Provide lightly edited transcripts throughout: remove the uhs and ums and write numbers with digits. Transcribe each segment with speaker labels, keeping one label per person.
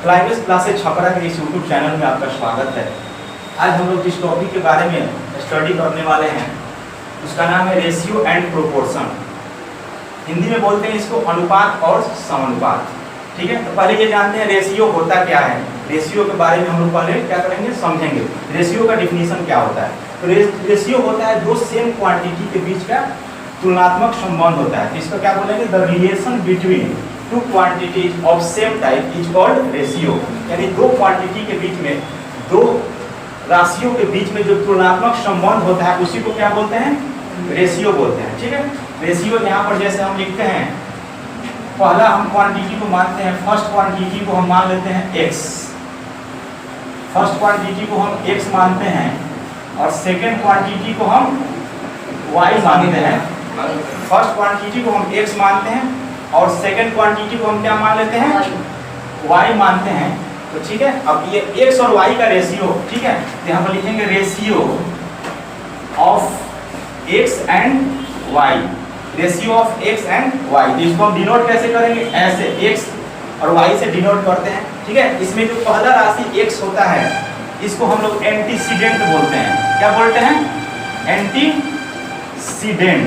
Speaker 1: Climax classes Chhapra के इस YouTube channel में आपका स्वागत है। आज हम लोग जिस टॉपिक के बारे में स्टडी करने वाले हैं उसका नाम है रेशियो एंड प्रोपोर्शन। हिंदी में बोलते हैं इसको अनुपात और समानुपात। ठीक है, तो पहले ये जानते हैं रेशियो होता क्या है। रेशियो के बारे में हम लोग पहले क्या करेंगे, समझेंगे रेशियो का डिफिनीशन क्या होता है। तो रेशियो होता है दो सेम क्वांटिटी के बीच का तुलनात्मक संबंध होता है। इसको क्या बोलेंगे, the relation between two quantities of same type is called ratio. यानी दो क्वांटिटी के बीच में, दो राशियों के बीच में जो तुलनात्मक संबंध होता है उसी को क्या बोलते हैं, रेशियो बोलते हैं। ठीक है, रेशियो यहाँ पर जैसे हम लिखते हैं, पहला हम क्वांटिटी को मानते हैं, फर्स्ट क्वांटिटी को हम मान लेते हैं x, फर्स्ट क्वांटिटी को हम x मानते हैं और सेकेंड क्वांटिटी को हम y मानते हैं। फर्स्ट क्वांटिटी को हम x मानते हैं और सेकेंड क्वांटिटी को हम क्या मान लेते हैं, y मानते हैं। तो ठीक है, अब ये x और y का रेशियो, ठीक है, तो यहाँ पर लिखेंगे ratio of x and y, ratio of x and y। इसको हम डिनोट कैसे करेंगे, ऐसे x और y से डिनोट करते हैं। ठीक है, इसमें जो पहला राशि x होता है इसको हम लोग एंटीसीडेंट बोलते हैं। क्या बोलते हैं, एंटीसीडेंट।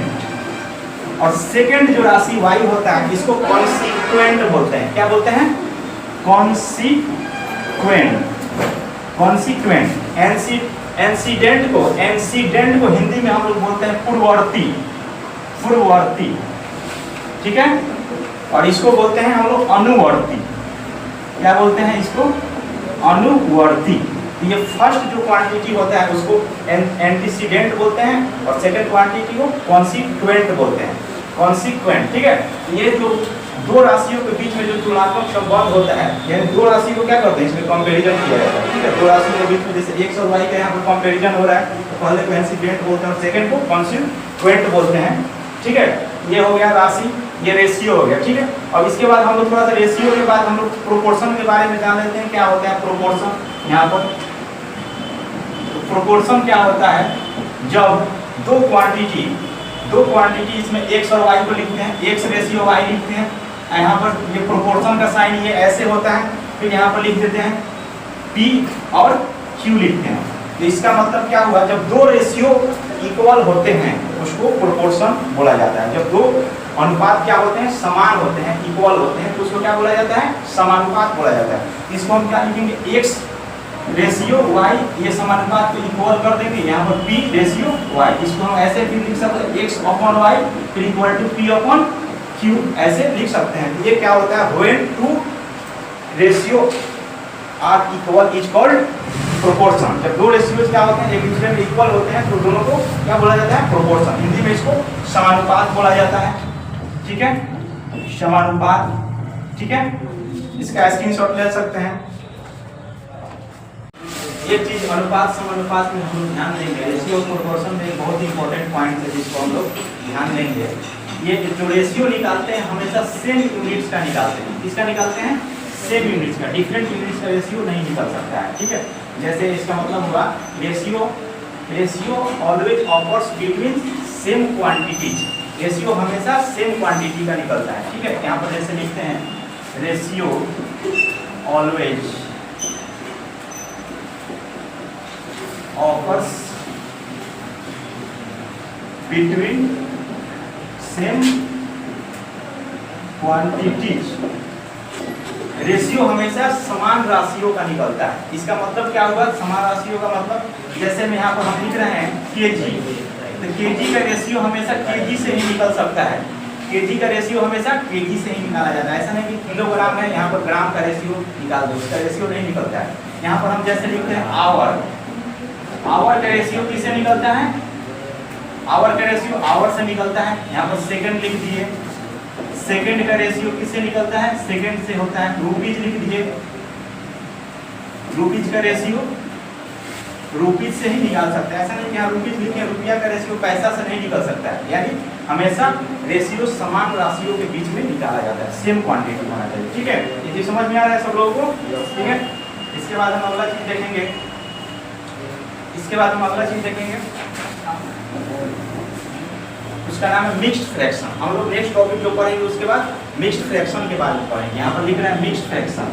Speaker 1: और सेकेंड जो राशि y होता है इसको कॉन्सिक्वेंट बोलते हैं। क्या बोलते हैं, कॉन्सिक्वेंट। कॉन्सिक्वेंट। एंसीडेंट को हिंदी में हम लोग बोलते हैं पूर्ववर्ती, पूर्ववर्ती। ठीक है, और इसको बोलते हैं हम लोग अनुवर्ती। क्या बोलते हैं इसको, अनुवर्ती। ये फर्स्ट जो क्वांटिटी होता है उसको एंटीसीडेंट बोलते हैं और सेकंड क्वांटिटी को कॉन्सिक्वेंट बोलते हैं, कॉन्सिक्वेंट। ठीक है, ये जो दो राशियों के बीच में जो तुलनात्मक संबंध होता है, यानी दो राशि को क्या करते हैं, इसमें कंपैरिजन किया जाता है। ठीक है, दो राशियों के बीच में जैसे x और y का यहाँ पर कंपैरिजन हो रहा है, तो पहले को एंटीसीडेंट बोलते हैं और सेकंड को कॉन्सिक्वेंट बोलते हैं। ठीक है, ये हो गया राशि, ये रेशियो हो गया। ठीक है, अब इसके बाद हम लोग थोड़ा सा रेशियो के बाद हम लोग प्रोपोर्शन के बारे में जान लेते हैं। क्या होता है प्रोपोर्शन। यहाँ पर प्रोपोर्शन क्या होता है, जब दो क्वांटिटी इसमें x और y को लिखते हैं, x रेशियो y लिखते हैं। यहाँ पर ये प्रोपोर्शन का साइन ये ऐसे होता है, फिर यहाँ पर लिख देते हैं p और q लिखते हैं। तो इसका मतलब क्या हुआ, जब दो रेशियो इक्वल होते हैं उसको प्रोपोर्शन बोला जाता है। जब दो अनुपात क्या होते हैं, समान होते हैं, इक्वल होते हैं, तो उसको क्या बोला जाता है, समानुपात बोला जाता है। इसको हम क्या लिखेंगे, x रेशियो y, ये समानुपात को इक्वल कर देंगे, यहाँ पर p रेशियो y। इसको हम ऐसे भी लिख सकते हैं, x अपॉन y फिर equal to p upon q, ऐसे लिख सकते हैं। ये क्या होता है, when two ratio are equal is called proportion. जब दो रेशियोज क्या होते हैं, एक दूसरे में इक्वल होते हैं, तो दोनों को क्या बोला जाता है, प्रोपोर्शन। हिंदी में इसको समानुपात बोला जाता है। ठीक है, समानुपात। ठीक है, इसका स्क्रीनशॉट ले सकते हैं। ये चीज अनुपात समानुपात में हम लोग ध्यान देंगे। रेशियो और प्रोपोर्शन में एक बहुत ही इंपॉर्टेंट पॉइंट है जिसको हम लोग ध्यान देंगे। ये जो रेशियो निकालते हैं हमेशा सेम यूनिट्स का निकालते हैं। किसका निकालते हैं, सेम यूनिट्स का। डिफरेंट यूनिट्स का रेशियो नहीं निकल सकता है। ठीक है, जैसे इसका मतलब हुआ ratio always offers between same quantities. Ratio हमेशा सेम क्वांटिटी का निकलता है। ठीक है, यहाँ पर जैसे लिखते हैं ratio always offers between same quantities. Ratio हमेशा समान राशियों का निकलता है। इसका मतलब क्या हुआ, समान राशियों का मतलब जैसे में यहाँ पर हम लिख रहे हैं केजी, तो केजी का रेशियो हमेशा केजी से ही निकल सकता है। केजी का रेशियो हमेशा केजी से ही निकाला जाता है। ऐसा नहीं कि किलोग्राम है, यहाँ पर ग्राम का रेशियो निकाल दो, इसका रेशियो नहीं निकलता है। यहाँ पर हम जैसे लिखते हैं आवर, आवर का रेशियो किससे निकलता है, आवर का रेशियो आवर से निकलता है। यहाँ पर सेकंड लिख दिए, सेकंड का रेशियो किससे निकलता है, सेकंड से होता है। रुपीज लिख दिए, रुपीज का रेशियो रुपीज से ही निकाल सकते हैं। ऐसा नहीं कि यहाँ रुपीज लिखे, रुपया का रेशियो पैसा से नहीं निकल सकता है। यानी हमेशा रेशियो समान राशियों के बीच में निकाला जाता है, सेम क्वांटिटी होना चाहिए। ठीक है, ये चीज समझ में आ रहा है सब लोगों को। ठीक है, इसके बाद हम अगला चीज देखेंगे, उसका नाम है मिक्स्ड फ्रैक्शन। हम लोग नेक्स्ट टॉपिक जो पढ़ेंगे उसके बाद मिक्स्ड फ्रैक्शन के बारे में पढ़ेंगे। यहाँ पर लिख रहे हैं मिक्स्ड फ्रैक्शन।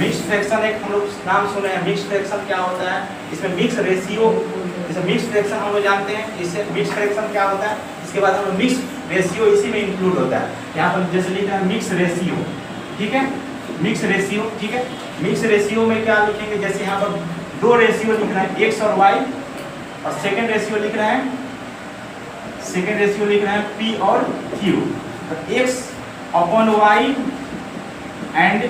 Speaker 1: मिक्स्ड फ्रैक्शन एक हम लोग नाम सुने हैं। मिक्स्ड फ्रैक्शन क्या होता है? इसमें मिक्स रेशियो, जैसे मिक्स्ड फ्रैक्शन हम लोग जानते हैं, इससे मिक्स्ड फ्रैक्शन क्या होता है, इसके बाद हम लोग मिक्स रेशियो इसी में इंक्लूड होता है। यहाँ पर जैसे लिख रहे हैं मिक्स रेशियो, ठीक है, मिक्स रेशियो, ठीक है। मिक्स रेशियो में क्या लिखेंगे, जैसे यहाँ पर दो रेशियो लिख रहे हैं, एक्स और वाई, और सेकेंड रेशियो लिख रहे हैं, सेकेंड रेशियो लिख रहे हैं पी और क्यू। तो X upon Y and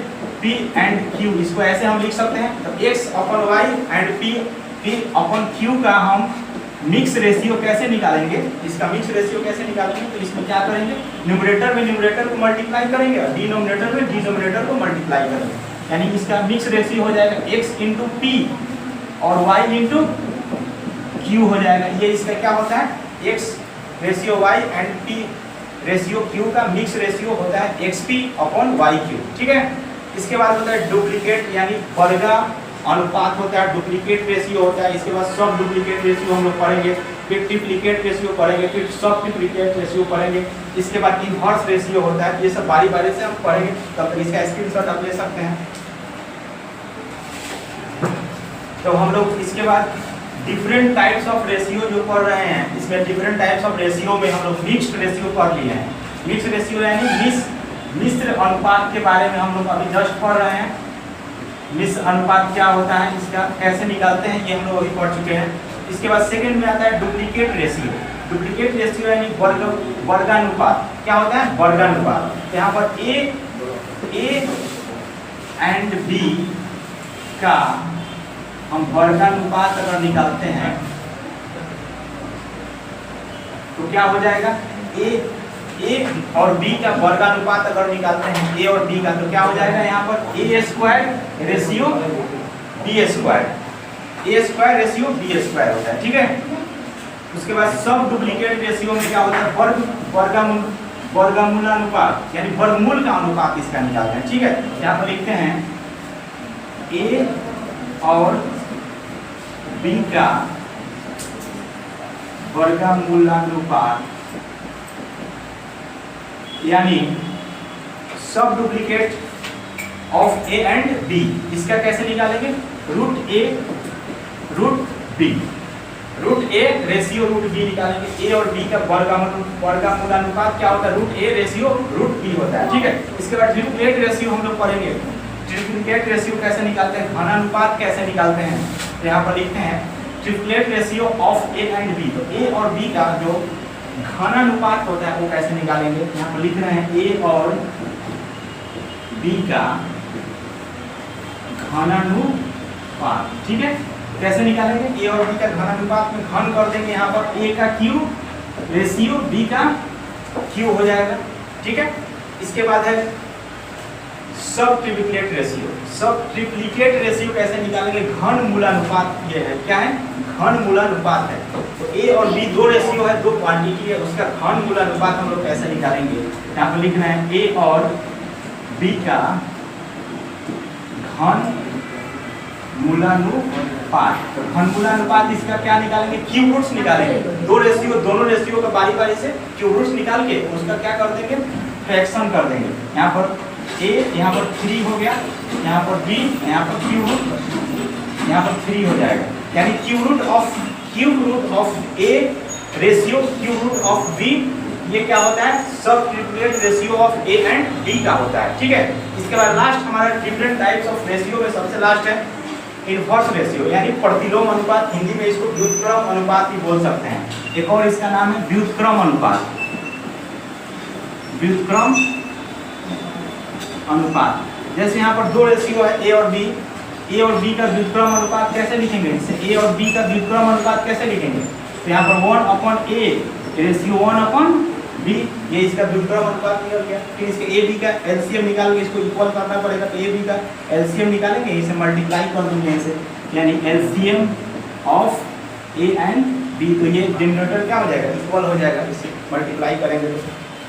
Speaker 1: P and Q, इसको ऐसे हम लिख सकते हैं। तो X upon Y and P upon Q का हम मिक्स रेशियो कैसे निकालेंगे, इसका मिक्स रेशियो कैसे निकालेंगे, तो इसमें क्या करेंगे, न्यूमरेटर में न्यूमरेटर को मल्टीप्लाई करेंगे और डिनोमिनेटर में डिनोमिनेटर को मल्टीप्लाई करेंगे, यानी इसका मिक्स रेशियो हो जाएगा x इंटू पी और y इंटू क्यू हो जाएगा। ये इसका क्या होता है, x ratio y and p ratio q का मिक्स रेशियो होता है xp अपॉन yq, ठीक है। इसके बाद होता है डुप्लीकेट, यानी वर्गा अनुपात होता है, डुप्लीकेट रेशियो होता है। इसके बाद सब डुप्लीकेट रेशियो हम लोग पढ़ेंगे, फिर ट्रिप्लीकेट रेशियो पढ़ेंगे, फिर सब ट्रिप्लीकेट रेशियो पढ़ेंगे। इसके बाद इनवर्स रेशियो होता है। ये सब बारी बारी से हम पढ़ेंगे, तब इसका स्क्रीनशॉट आप ले सकते हैं। तो हम लोग इसके बाद डिफरेंट टाइप्स ऑफ रेशियो जो पढ़ रहे हैं, इसमें डिफरेंट टाइप्स ऑफ रेशियो में हम लोग मिक्स्ड रेशियो पढ़ लिए हैं। मिक्स्ड रेशियो यानी मिश्र अनुपात के बारे में हम लोग अभी जस्ट पढ़ रहे हैं। मिश्र अनुपात क्या होता है, इसका कैसे निकालते हैं, ये हम लोग अभी पढ़ चुके हैं। इसके बाद सेकंड में आता है डुप्लीकेट रेशियो। डुप्लीकेट रेशियो यानी वर्गानुपात। क्या होता है, वर्गानुपात। यहाँ पर ए एंड बी का हम वर्गानुपात अगर निकालते हैं तो क्या हो जाएगा, ए और बी का वर्गानुपात अगर निकालते हैं ए और बी का, तो क्या हो जाएगा, यहाँ पर ए स्क्वायर रेशियो बी स्क्वायर, ए स्क्वायर रेशियो बी स्क्वायर होता है, ठीक है। उसके बाद सब डुप्लीकेट रेशियो में क्या होता है, वर्गमूलानुपात, यानी वर्गमूल का अनुपात इसका निकालते हैं, ठीक है। यहाँ पर लिखते हैं ए और बी का वर्गमूलानुपात, यानी sub duplicate of A and B, इसका कैसे निकालेंगे, root A root B, root A ratio root B निकालेंगे। ए और बी का वर्गमूलानुपात क्या होता है, root A ratio root B होता है, ठीक है। इसके बाद ट्रिप्लीकेट रेशियो हम लोग पढ़ेंगे। ट्रिप्लीकेट रेशियो कैसे निकालते हैं, घनानुपात कैसे निकालते हैं, तो यहाँ पर लिखते हैं triplicate ratio of A and B. तो ए और बी का जो घनानुपात होता है वो कैसे निकालेंगे, यहाँ पर लिख रहे हैं ए और बी का घनानुपात, ठीक है। कैसे निकालेंगे, ए और बी का घनानुपात में घन कर देंगे, यहाँ पर ए का क्यू रेशियो बी का क्यू हो जाएगा, ठीक है। इसके बाद है सब ट्रिप्लीकेट रेशियो। सब ट्रिप्लीकेट रेशियो कैसे निकालेंगे, घन मूलानुपात, ये है क्या है, घन मूलानुपात है। तो ए और बी दो रेशियो है, दो क्वांटिटी है, उसका घन मूलानुपात हम लोग कैसे निकालेंगे, यहाँ पर लिखना है ए और बी का घन मूलानुपात। तो घन मूलानुपात इसका क्या निकालेंगे, क्यूब रूट्स निकालेंगे। दो रेशियो, दोनों रेशियो का बारी बारी से क्यूब रूट्स निकाल के उसका क्या कर देंगे, फ्रैक्शन कर देंगे। यहाँ पर ए, यहाँ पर 3 हो गया, यहाँ पर बी, यहाँ पर क्यूब रूट, यहाँ पर 3 हो जाएगा, यानी cube root of A ratio cube root of B, ये क्या होता है, sub triplicate ratio of A and B का होता है, ठीक है। इसके बाद लास्ट हमारा डिफरेंट टाइप्स ऑफ रेशियो में सबसे लास्ट है इनवर्स रेशियो, यानी प्रतिलोम अनुपात। हिंदी में इसको व्युत्क्रम अनुपात भी बोल सकते हैं। एक और इसका नाम है व्युत्क्रम अनुपात, व्युत्क्रम अनुपात। जैसे यहाँ पर दो रेशियो है ए और बी, ए और बी का व्युत्क्रम अनुपात कैसे लिखेंगे, इससे ए और बी का व्युत्क्रम अनुपात कैसे लिखेंगे, तो यहाँ पर 1/a रेशियो 1/b, ये इसका व्युत्क्रम अनुपात निकल गया। फिर इसके ए बी का एलसीएम निकाल के इसको इक्वल करना पड़ेगा, तो ए बी का एलसीएम निकालेंगे, इसे मल्टीप्लाई कर देंगे इसे, यानी LCM of A and B, तो ये डिनोमिनेटर क्या हो जाएगा, इक्वल हो जाएगा, इसे मल्टीप्लाई करेंगे तो,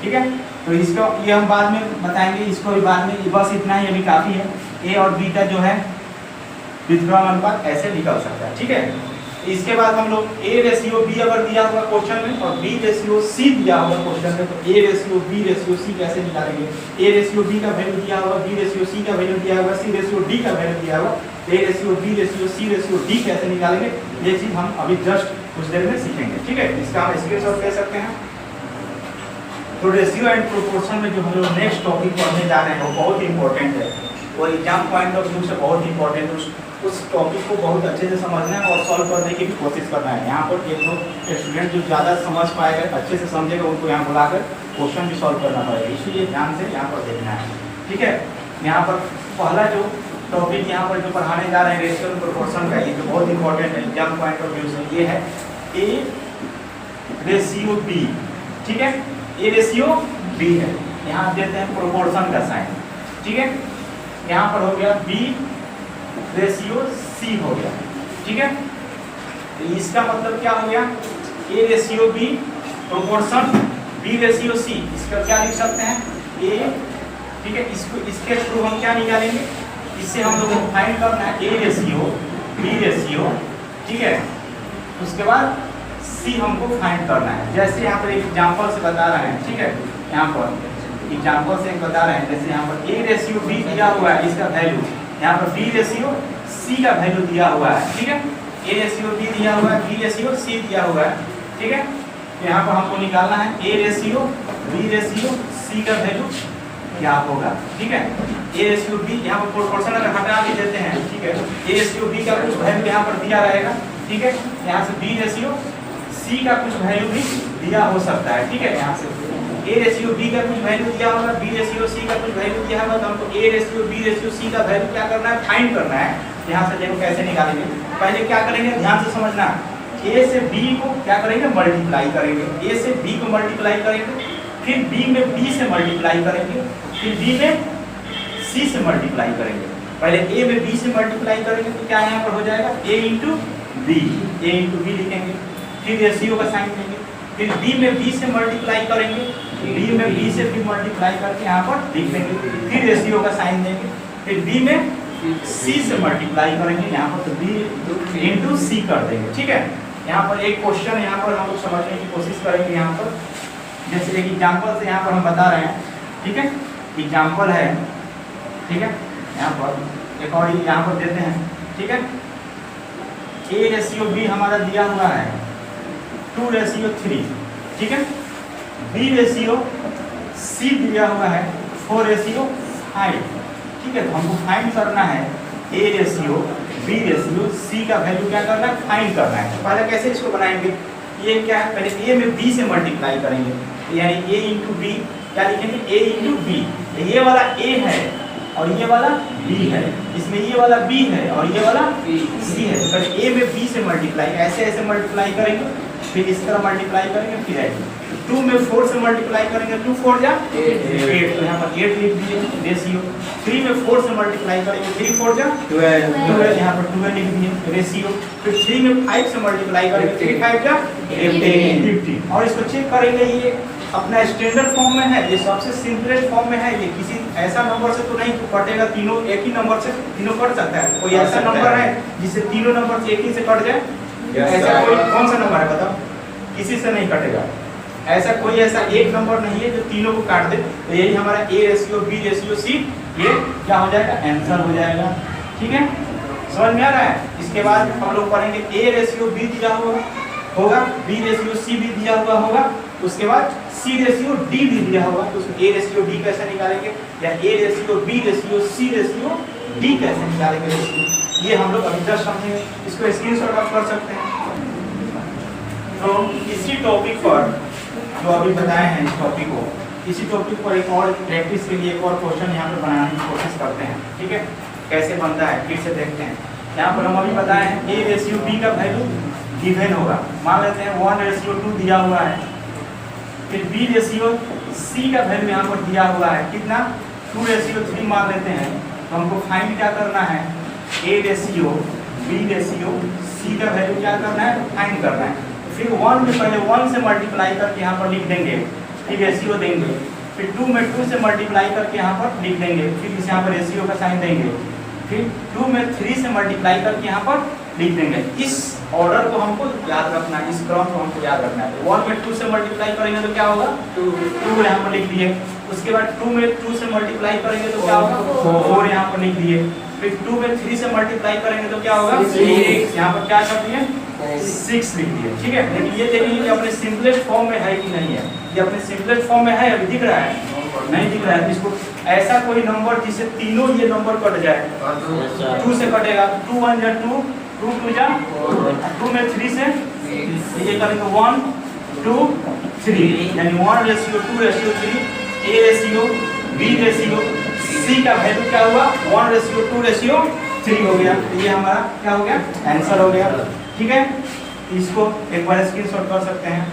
Speaker 1: ठीक है। तो इसको ये हम बाद में बताएंगे, इसको भी बाद में, बस इतना ही अभी काफ़ी है। ए और बी का जो है व्युत्क्रम अनुपात ऐसे निकल सकता है, ठीक है। इसके बाद हम लोग A रेशियो B अगर दिया हुआ क्वेश्चन में और B रेशियो C दिया हुआ क्वेश्चन में, तो A ratio B ratio C कैसे निकालेंगे। A रेशियो B का वैल्यू दिया हुआ, B रेशियो C का वैल्यू दिया हुआ, C रेशियो D का वैल्यू दिया हुआ, A ratio B ratio C ratio D कैसे निकालेंगे, ये चीज हम अभी जस्ट कुछ देर में सीखेंगे। ठीक है, इसका हम स्क्रीनशॉट ले सकते हैं। तो रेशियो एंड प्रोपोर्शन में जो हम लोग नेक्स्ट टॉपिक पढ़ने जा रहे हैं वो बहुत इंपॉर्टेंट है, वो एग्जाम पॉइंट ऑफ व्यू से बहुत इंपॉर्टेंट है। उस टॉपिक को बहुत अच्छे से समझना है और सॉल्व करने की भी कोशिश करना है। यहाँ पर एक लोग स्टूडेंट जो ज़्यादा समझ पाएगा, अच्छे से समझेगा, उनको यहाँ बुलाकर क्वेश्चन भी सॉल्व करना पड़ेगा, इसलिए ध्यान से यहाँ पर देखना है। ठीक है, यहाँ पर पहला जो टॉपिक यहाँ पर जो पढ़ाने जा रहे हैं रेशियो एंड प्रोपोर्शन का, ये जो बहुत इंपॉर्टेंट है एग्जाम पॉइंट ऑफ व्यू से, ये है A रेशियो B। ठीक है, A रेशियो B है, यहाँ देते हैं प्रोपोर्शन का साइन। ठीक है, यहाँ पर हो गया B रेशियो C हो गया। ठीक है, तो इसका मतलब क्या हो गया, A ratio B proportion B ratio C, इसका क्या लिख सकते हैं A। ठीक है, इसको इसके थ्रू हम क्या निकालेंगे, इससे हम लोगों को फाइंड करना है A रेशियो B रेशियो। ठीक है, उसके बाद C हमको फाइंड करना है। जैसे यहाँ पर एक एग्जाम्पल से बता रहे हैं। ठीक है, यहाँ पर एग्जाम्पल से बता रहे हैं, जैसे यहाँ पर A रेशियो B दिया हुआ है, इसका वैल्यू, यहाँ पर B रेशियो C का वैल्यू दिया हुआ है। ठीक है, A रेशियो B दिया हुआ है, B रेशियो C दिया हुआ है। ठीक है, तो यहाँ पर हमको निकालना है A ratio B ratio C का वैल्यू क्या होगा। ठीक है, A रेशियो B यहाँ पर प्रोपोर्शन अगर हटा भी देते हैं, ठीक है, A रेशियो B का कुछ वैल्यू यहाँ पर दिया रहेगा। ठीक है, यहाँ से B रेशियो C का कुछ वैल्यू भी दिया हो सकता है। ठीक है, यहाँ से A रेशियो B का कुछ वैल्यू दिया होगा, B रेशियो C का कुछ वैल्यू दिया होगा, तो हमको A ratio B ratio C का वैल्यू क्या करना है, फाइंड करना है। यहाँ से देखो कैसे निकालेंगे, पहले क्या करेंगे, ध्यान से समझना, A से B को क्या करेंगे, मल्टीप्लाई करेंगे। A से B को मल्टीप्लाई करेंगे, फिर B में B से मल्टीप्लाई करेंगे, फिर B में C से मल्टीप्लाई करेंगे। पहले A में B से मल्टीप्लाई करेंगे तो क्या यहाँ पर हो जाएगा, A इंटू B लिखेंगे, फिर रेशियो का साइन देंगे, फिर B में B से मल्टीप्लाई करेंगे, B में B से भी मल्टीप्लाई करके यहाँ पर लिख देंगे, फिर रेशियो का साइन देंगे, फिर B में C से मल्टीप्लाई करेंगे, यहाँ पर तो B इंटू C कर देंगे। ठीक है, यहाँ पर एक क्वेश्चन यहाँ पर हम लोग समझने की कोशिश करेंगे। यहाँ पर जैसे एक एग्जाम्पल से यहाँ पर हम बता रहे हैं। ठीक है, एग्जाम्पल है। ठीक है, यहाँ पर एक और यहाँ पर देते हैं। ठीक है, A रेशियो B हमारा दिया हुआ है 2 रेशियो 3। ठीक है, B रेशियो C दिया हुआ है 4 रेशियो 5। ठीक है, तो हमको फाइंड करना है A ratio B ratio C का वैल्यू क्या करना है, फाइंड करना है। तो पहले कैसे इसको बनाएंगे, ये क्या है, पहले A में B से मल्टीप्लाई करेंगे, यानी A इंटू B, क्या लिखेंगे, A इंटू B। ये वाला A है और ये वाला B है, इसमें ये वाला B है और ये वाला C है। तो पहले A में B से मल्टीप्लाई, ऐसे ऐसे मल्टीप्लाई करेंगे, फिर इस तरह मल्टीप्लाई करेंगे, फिर ऐसे 2 में 4 से मल्टीप्लाई करेंगे, 2 4 जा 8, तो यहाँ पर 8 लिख दिए रेशियो। 3 में 4 से मल्टीप्लाई करेंगे, 3 4 जा 12, यहाँ पर 12 लिख दिए रेशियो। फिर 3 में 5 से मल्टीप्लाई करेंगे, 3 5 जा 15, और इसको चेक करेंगे ये अपना स्टैंडर्ड फॉर्म में है, ये सबसे सिंपलेस्ट फॉर्म में है। ये किसी ऐसा नंबर से तो नहीं कटेगा, तीनों एक ही नंबर से तीनों कट सकता है। कोई ऐसा नंबर है जिससे तीनों नंबर से एक ही से कट जाए, ऐसा कोई कौन सा नंबर है बताओ, किसी से नहीं कटेगा। ऐसा कोई ऐसा एक नंबर नहीं है जो तीनों को काट दे। तो यही हमारा A ratio B ratio C, ये क्या हो जाएगा, आंसर हो जाएगा। ठीक है, समझ में आ रहा है। इसके बाद हम लोग पढ़ेंगे A रेशियो B दिया होगा, B रेशियो C भी दिया हुआ होगा, उसके बाद C रेशियो D भी दिया होगा, तो उसमें A रेशियो D कैसे निकालेंगे, या A ratio B ratio C ratio D कैसे निकालेंगे रेशियो, ये हम लोग अभी जस्ट समझेंगे। इसको स्क्रीनशॉट आप कर सकते हैं। तो इसी टॉपिक पर जो अभी बताए हैं, इस टॉपिक को, इसी टॉपिक पर एक और प्रैक्टिस के लिए एक और क्वेश्चन यहाँ पर बनाने की कोशिश करते हैं। ठीक है, कैसे बनता है फिर से देखते हैं। यहाँ पर हम अभी बताए हैं A रेशियो B का वैल्यू गिवन होगा, मान लेते हैं 1 रेशियो 2 दिया हुआ है, फिर B रेशियो C का वैल्यू यहाँ पर दिया हुआ है कितना, 2 रेशियो 3 मान लेते हैं। तो हमको फाइंड क्या करना है, A ratio B ratio C का वैल्यू क्या करना है, फाइंड करना है। फिर 1 में पहले 1 से मल्टीप्लाई करके यहाँ पर लिख देंगे, फिर रेशियो देंगे, फिर 2 में 2 से मल्टीप्लाई करके यहाँ पर लिख देंगे, फिर इस यहाँ पर रेशियो का साइन देंगे, फिर 2 में 3 से मल्टीप्लाई करके यहाँ पर लिख देंगे। इस ऑर्डर को हमको याद रखना है, इस क्रम को हमको याद रखना है। 1 में 2 से मल्टीप्लाई करेंगे तो क्या होगा 2 यहाँ पर लिख दिए। उसके बाद 2 में 2 से मल्टीप्लाई करेंगे तो क्या होगा 4 यहाँ पर लिख दिए। फिर 2 में 3 से मल्टीप्लाई करेंगे तो क्या होगा 6, यहाँ पर क्या कर दिए 6 लिख दिए। ठीक है, लेकिन ये देखिए कि अपने सिंपलेस्ट फॉर्म में है कि नहीं है। ये अपने सिंपलेस्ट फॉर्म में है, अभी दिख रहा है नहीं दिख रहा है। इसको ऐसा कोई नंबर जिससे तीनों ये नंबर कट जाए, 2 से कटेगा, 2 1 जा 2, 2 2 जा 2 में 3 से ये करेंगे 1 2 3, यानी 1:2:3, A:3, B:3, C का वैल्यू क्या हुआ 1:2:3 हो गया। तो ये हमारा क्या हो गया आंसर हो गया। ठीक है, इसको एक बार स्क्रीनशॉट कर सकते हैं।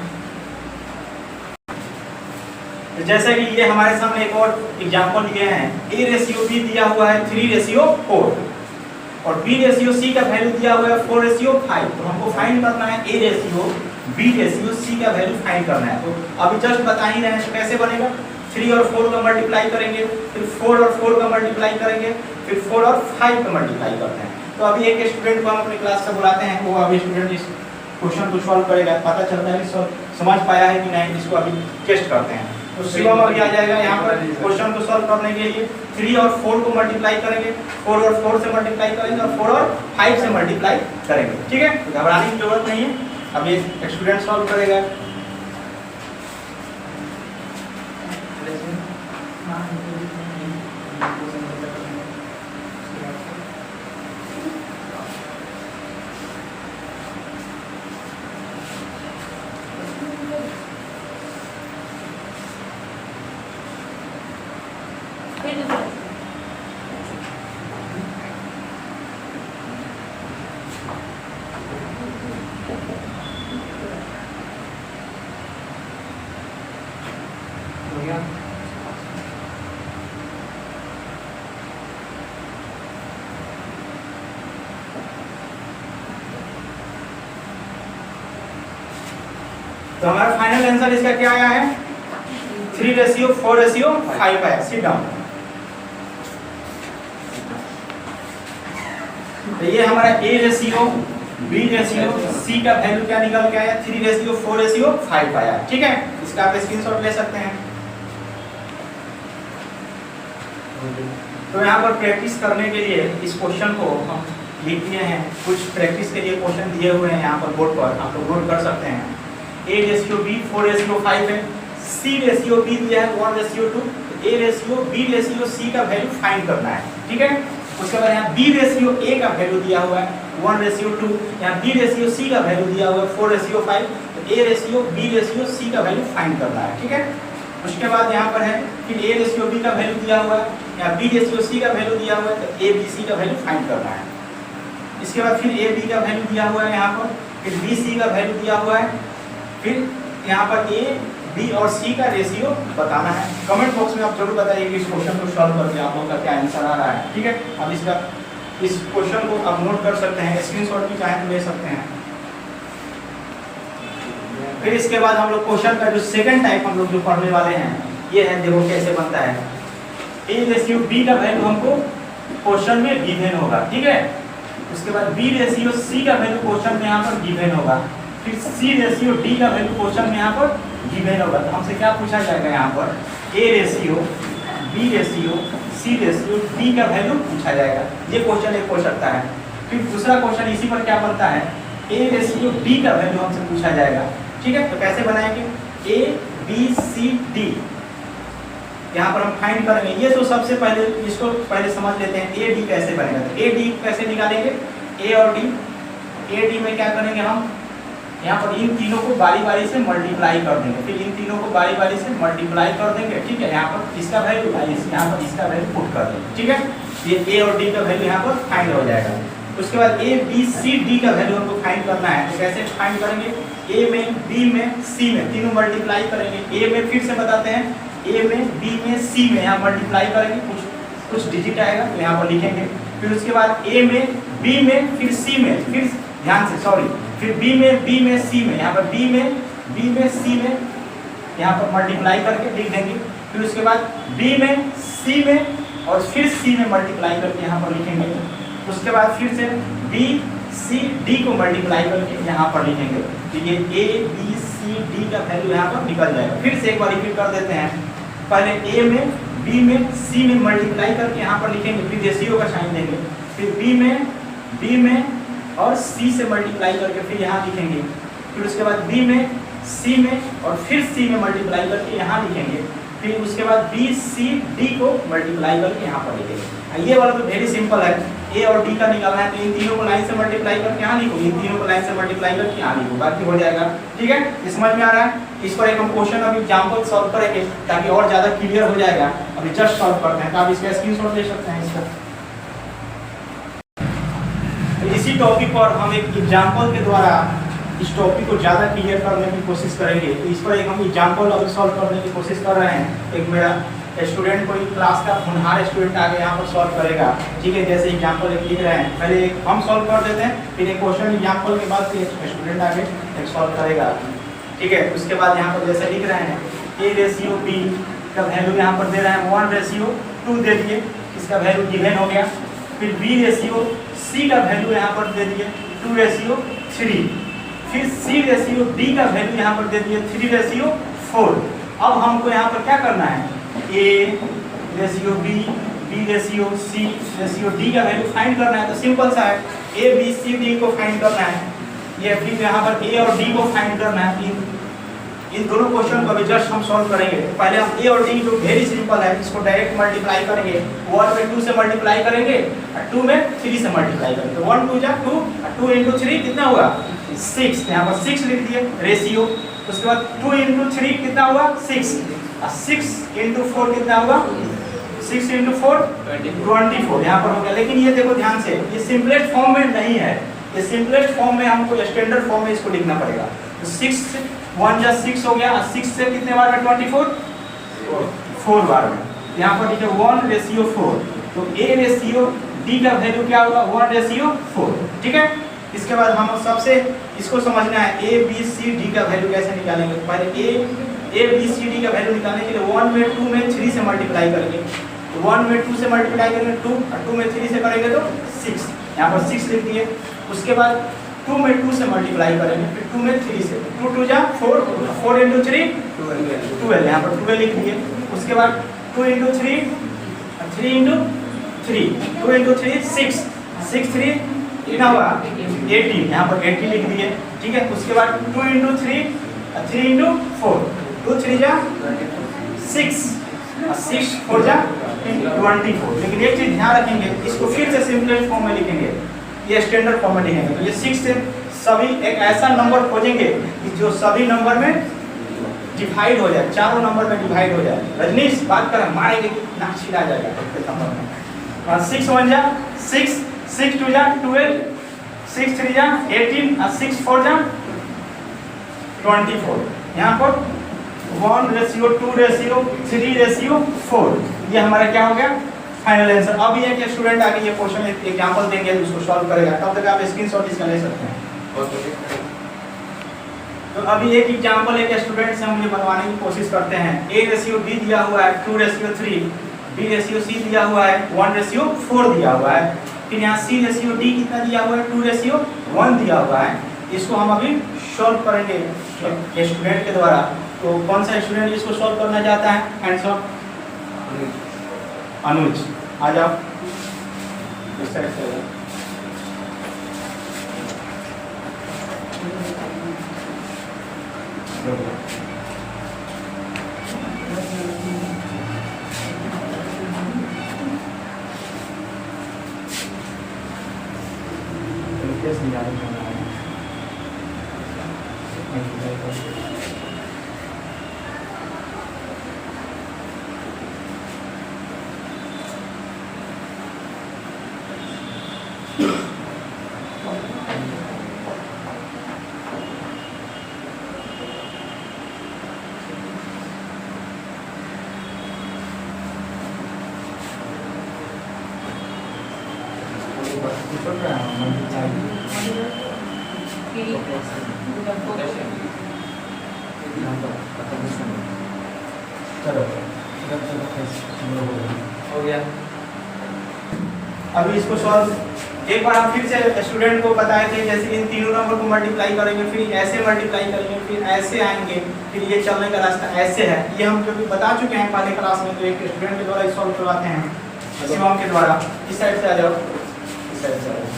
Speaker 1: तो जैसे कि ये हमारे सामने एक और एग्जांपल दिए हैं, A:B दिया हुआ है 3:4 और B:C का वैल्यू दिया हुआ है 4:5। तो हमको फाइंड करना है A:B:C का वैल्यू फाइंड करना है। तो अभी जस्ट बता ही रहे हैं तो कैसे बनेगा, 3 और 4 का मल्टीप्लाई करेंगे, फिर 4 और 4 का मल्टीप्लाई करेंगे, फिर 4 और 5 का मल्टीप्लाई करते हैं। तो अभी एक स्टूडेंट को हम अपनी क्लास से बुलाते हैं, वो अभी स्टूडेंट इस क्वेश्चन को सॉल्व करेगा, पता चलता है कि समझ पाया है कि नहीं, इसको अभी टेस्ट करते हैं। तो शिवम अभी आ जाएगा यहाँ पर क्वेश्चन को सॉल्व करने के लिए। 3 और 4 को मल्टीप्लाई करेंगे, 4 और 4 से मल्टीप्लाई करेंगे और 4 और 5 से मल्टीप्लाई करेंगे। ठीक है, तो घबराने की जरूरत नहीं है, अभी स्टूडेंट सॉल्व करेगा। तो हमारा फाइनल आंसर इसका क्या आया है 3:4:5 आया। Sit down. तो ये हमारा A:B:C का वैल्यू क्या निकल के आया 3:4:5 आया। ठीक है, इसका आप स्क्रीनशॉट ले सकते हैं। तो यहाँ पर प्रैक्टिस करने के लिए इस क्वेश्चन को हम लिख दिए हैं, कुछ प्रैक्टिस के लिए क्वेश्चन दिए हुए हैं यहाँ पर बोर्ड पर, आप लोग नोट कर सकते हैं। A:B 4:5 है, C:B दिया है 1:2, A:B:C का वैल्यू फाइंड करना है। ठीक है, उसके बाद यहाँ B:A का वैल्यू दिया हुआ है 1:2, यहाँ B:C का वैल्यू दिया हुआ है 4:5, तो A:B:C का वैल्यू फाइंड करना है। ठीक है, उसके बाद यहाँ पर है फिर A:B का वैल्यू दिया हुआ है, यहाँ B:C का वैल्यू दिया हुआ है, तो ABC का वैल्यू फाइंड करना है। इसके बाद फिर AB का वैल्यू दिया हुआ है यहाँ पर, फिर BC का वैल्यू दिया हुआ है, फिर यहाँ पर A, B और C का रेशियो बताना है। कमेंट बॉक्स में आप जरूर बताइए कि इस क्वेश्चन को सॉल्व करके आप लोगों का क्या आंसर आ रहा है। ठीक है, अब इस क्वेश्चन को आप नोट कर सकते हैं, स्क्रीनशॉट भी चाहें तो ले सकते हैं। फिर इसके बाद हम लोग क्वेश्चन का जो सेकंड टाइप हम लोग जो पढ़ने वाले हैं, ये है देखो कैसे बनता है। A:B का वैल्यू हमको क्वेश्चन में गिवन होगा। ठीक है, उसके बाद B:C का वैल्यू क्वेश्चन में यहाँ पर गिवन होगा, फिर C:D का वैल्यू क्वेश्चन में यहाँ पर गिवन होगा। तो हमसे क्या पूछा जाएगा यहाँ पर A:B:C:D का वैल्यू पूछा जाएगा। ये क्वेश्चन एक हो सकता है। फिर दूसरा क्वेश्चन इसी पर क्या बनता है A:D का वैल्यू हमसे पूछा जाएगा। ठीक है, तो कैसे बनाएंगे A:B:C:D, यहाँ पर हम फाइंड करेंगे। ये तो सबसे पहले इसको पहले समझ लेते हैं AD कैसे बनेगा। तो AD कैसे निकालेंगे, A और D। AD में क्या करेंगे हम, यहाँ पर इन तीनों को बारी बारी से मल्टीप्लाई कर देंगे, फिर इन तीनों को बारी बारी से मल्टीप्लाई कर देंगे। ठीक है, यहाँ पर इसका वैल्यू यहाँ पर इसका वैल्यू पुट कर देंगे। ठीक है, ये A और D का वैल्यू यहाँ पर फाइंड हो जाएगा। उसके बाद A:B:C:D का वैल्यू हमको फाइंड करना है। तो कैसे फाइंड करेंगे, A में B में C में तीनों मल्टीप्लाई करेंगे। A में फिर से बताते हैं, A में B में C में यहाँ मल्टीप्लाई करेंगे, कुछ डिजिट आएगा तो यहाँ पर लिखेंगे। फिर उसके बाद A में B में फिर C में, फिर ध्यान से फिर B में C में, यहाँ पर B में C में यहाँ पर मल्टीप्लाई करके लिख देंगे। फिर उसके बाद B में C में और फिर C में मल्टीप्लाई करके यहाँ पर लिखेंगे। उसके बाद फिर से B सी डी को मल्टीप्लाई करके यहाँ पर लिखेंगे, ठीक है। ए बी सी डी का वैल्यू यहाँ पर निकल जाएगा। फिर से एक बार रिपीट कर देते हैं, पहले ए में बी में सी में मल्टीप्लाई करके यहाँ पर लिखेंगे, फिर रेशियो का साइन देंगे, फिर बी में और सी से मल्टीप्लाई करके फिर यहाँ लिखेंगे, फिर उसके बाद बी में सी में और फिर सी में मल्टीप्लाई करके यहाँ लिखेंगे, फिर उसके बाद बी सी डी को मल्टीप्लाई करके यहाँ पर लिखेंगे। ये वाला तो वेरी सिंपल है, ए और डी का निकालना है तो इन तीनों को लाइन से मल्टीप्लाई करके यहाँ लिखो, इन तीनों को लाइन से मल्टीप्लाई करके यहाँ लिखो, बाकी हो जाएगा, ठीक है। ये समझ में आ रहा है। इस पर एक हम क्वेश्चन अभी एग्जाम्पल सॉल्व करेंगे ताकि और ज्यादा क्लियर हो जाएगा। अभी जस्ट सॉल्व करते हैं, तो आप इसका स्क्रीनशॉट ले सकते हैं इसका। तो इसी टॉपिक पर हम एक एग्जाम्पल के द्वारा इस टॉपिक को ज़्यादा क्लियर करने की कोशिश करेंगे। तो इस पर एक हम एग्जाम्पल अभी सॉल्व करने की कोशिश कर रहे हैं। एक मेरा स्टूडेंट, कोई क्लास का होनहार स्टूडेंट आगे यहाँ पर सॉल्व करेगा, ठीक है। जैसे एग्जाम्पल एक लिख रहे हैं, पहले एक हम सॉल्व कर देते हैं, फिर एक क्वेश्चन एग्जाम्पल के बाद फिर स्टूडेंट आगे एक सॉल्व करेगा, ठीक है। उसके बाद यहाँ पर जैसे लिख रहे हैं, ए रेशियो बी का वैल्यू यहाँ पर दे रहे हैं 1:2 दे दिए, इसका वैल्यू गिवन हो गया। फिर बी रेशियो सी का वैल्यू यहाँ पर दे दिए 2:3, फिर सी रेशियो डी का वैल्यू यहाँ पर दे दिए 3:4। अब हमको यहाँ पर क्या करना है, A ratio B ratio C ratio D का वैल्यू फाइंड करना है। तो सिंपल सा है, ए बी सी डी को फाइंड करना है, ये फिर यहाँ पर ए और डी को फाइंड करना है। इन दोनों क्वेश्चन को अभी जस्ट हम सॉल्व करेंगे। पहले हम ए और डी जो वेरी सिंपल है इसको डायरेक्ट मल्टीप्लाई करेंगे, 1 में 2 से मल्टीप्लाई करेंगे और 2 में 3 से मल्टीप्लाई करेंगे। 1 2 जा 2 और 2 into 3 कितना हुआ 6, यहाँ पर 6 लिख दिए रेशियो। उसके बाद 2 into 3 कितना हुआ 6 और 6 into 4 कितना हुआ 6 into 4 24 यहाँ पर हो गया। लेकिन ये देखो ध्यान से, ये सिंपलेस्ट फॉर्म में नहीं है, ये सिंपलेस्ट फॉर्म में हमको स्टैंडर्ड फॉर्म में इसको लिखना पड़ेगा। तो 6 1 जा 6 हो गया, 6 से कितने बार में 24 4 बार में। यहाँ पर लिखे 1:4, तो ए रेशियो डी का वैल्यू क्या होगा 1:4, ठीक है। इसके बाद हम सबसे इसको समझना है, ए बी सी डी का वैल्यू कैसे निकालेंगे। पहले ए बी सी डी का वैल्यू निकालने के लिए 1 में 2 में 3 से मल्टीप्लाई करेंगे, तो 1 में 2 से मल्टीप्लाई करेंगे 2 और 2 में 3 से करेंगे तो 6, यहाँ पर 6 लिख दिए। उसके बाद 2 में 2 से मल्टीप्लाई करेंगे, फिर 2 में 3 से, 2 2 जा 4 4 into 3 12, यहाँ पर 12 लिख दिए। उसके बाद 2 into 3 3 into 3 2 into 3 6 6 3 कितना हुआ 18, यहाँ पर 18 लिख दिए, ठीक है। उसके बाद 2 into 3 3 into 4 2 3 जा 6 और 6 4 जा 24। लेकिन एक चीज ध्यान रखेंगे, इसको फिर से सिंपलेस्ट फॉर्म में लिखेंगे, ये स्टैंडर्ड फॉर्म में लिखेंगे। तो ये 6 से सभी एक ऐसा नंबर खोजेंगे कि जो सभी नंबर में डिवाइड हो जाए, चारों नंबर में डिवाइड हो जाए। रजनीश बात करें, मारेंगे ना छिड़ा जाएगा नंबर में। 6 1 जा 6 6 2 जा 12 6 3 जा 18 और 6 4 जा 24। यहाँ पर 1:2:3:4, ये हमारा क्या हो गया फाइनल आंसर। अब ये कि स्टूडेंट आगे ये क्वेश्चन एग्जांपल देंगे, उसको सॉल्व करेगा, तब तक आप स्क्रीनशॉट इसका ले सकते हैं। तो अभी एक एग्जांपल एक स्टूडेंट से हम ये बनवाने की कोशिश करते हैं। A:B दिया हुआ है 2:3, B:C दिया हुआ है 1:4 दिया हुआ है, फिर यहाँ C:D कितना दिया हुआ है 2:1 दिया हुआ है। इसको हम अभी सॉल्व करेंगे स्टूडेंट के द्वारा। तो कौन सा स्टूडेंट इसको सॉल्व करना चाहता है, हैंड्स अप। अनुज आ जाओ इस साइड से। अभी इसको सॉल्व एक बार हम फिर से स्टूडेंट को बताए थे, जैसे इन तीनों नंबर को मल्टीप्लाई करेंगे, फिर ऐसे मल्टीप्लाई करेंगे, फिर ऐसे आएंगे, फिर ये चलने का रास्ता ऐसे है। ये हम जो भी बता चुके हैं पहले क्लास में, तो एक स्टूडेंट के द्वारा सॉल्व करवाते हैं शिवम के द्वारा। इस साइड से आ जाओ, इस साइड से आ जाओ।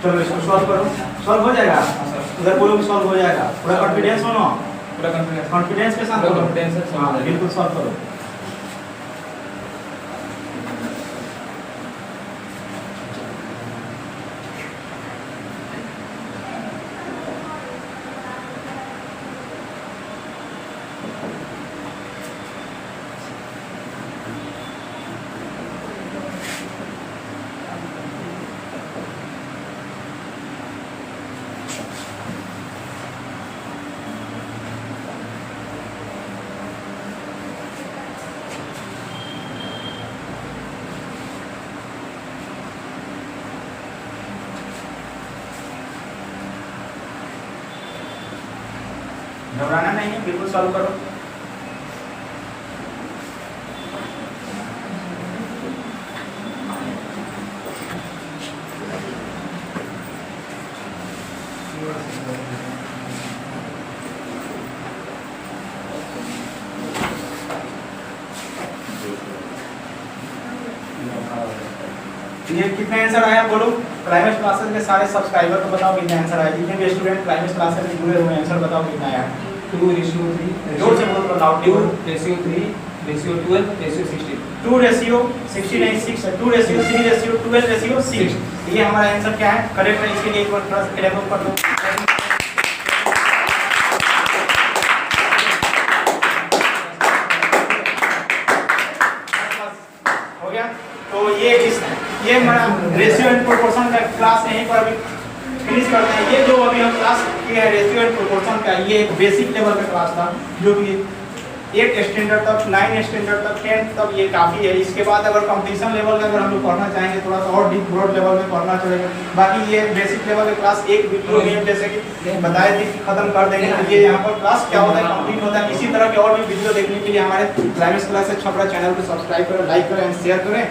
Speaker 1: चलो इसको सॉल्व करो, सॉल्व हो जाएगा। उधर बोलो कि सॉल्व हो जाएगा, पूरा कॉन्फिडेंस हो ना,
Speaker 2: पूरा
Speaker 1: कॉन्फिडेंस के साथ
Speaker 2: कॉन्फिडेंस।
Speaker 1: हाँ बिल्कुल सॉल्व करो। घबराना नहीं है, बिल्कुल सॉल्व करो। ये कितने आंसर आया बोलो? प्राइवेट क्लासेस के सारे सब्सक्राइबर को बताओ कितने आंसर आए। जितने भी स्टूडेंट प्राइवेट क्लासेस में जुड़े हुए हैं आंसर बताओ कितना आया।
Speaker 2: 2:3
Speaker 1: जोर से बोल बताओ।
Speaker 2: 2:3 2:12 2:16
Speaker 1: 2:60 नहीं 6 है, 2:3 2:12 6। ये हमारा आंसर क्या है? करेक्ट है। इसके लिए एक बार थोड़ा सा क्लैप कर दो। हो गया। तो ये हमारा रेशियो एंड प्रोपोर्शन का क्लास यहीं पर अभी फिनिश करते हैं। ये जो अभी हम क्लास किए हैं रेशियो एंड प्रोपोर्शन का, ये एक बेसिक लेवल का क्लास था, जो कि 8 स्टैंडर्ड तक, 9 स्टैंडर्ड तक, 10 तक ये काफ़ी है। इसके बाद अगर कंपटीशन लेवल का अगर हम लोग पढ़ना चाहेंगे, थोड़ा सा और डीप ब्रॉड लेवल में पढ़ना चलेगा। बाकी ये बेसिक लेवल का क्लास एक वीडियो में जैसे कि बताए थे खत्म कर देंगे। तो ये यहाँ पर क्लास क्या होता है, कंप्लीट होता है। इसी तरह के और भी वीडियो देखने के लिए हमारे प्राइवेट क्लास छपरा चैनल को सब्सक्राइब करें, लाइक करें, शेयर करें।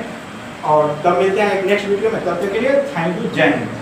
Speaker 1: और तब मिलते हैं एक नेक्स्ट वीडियो में। तब तक के लिए थैंक यू, जय हिंद।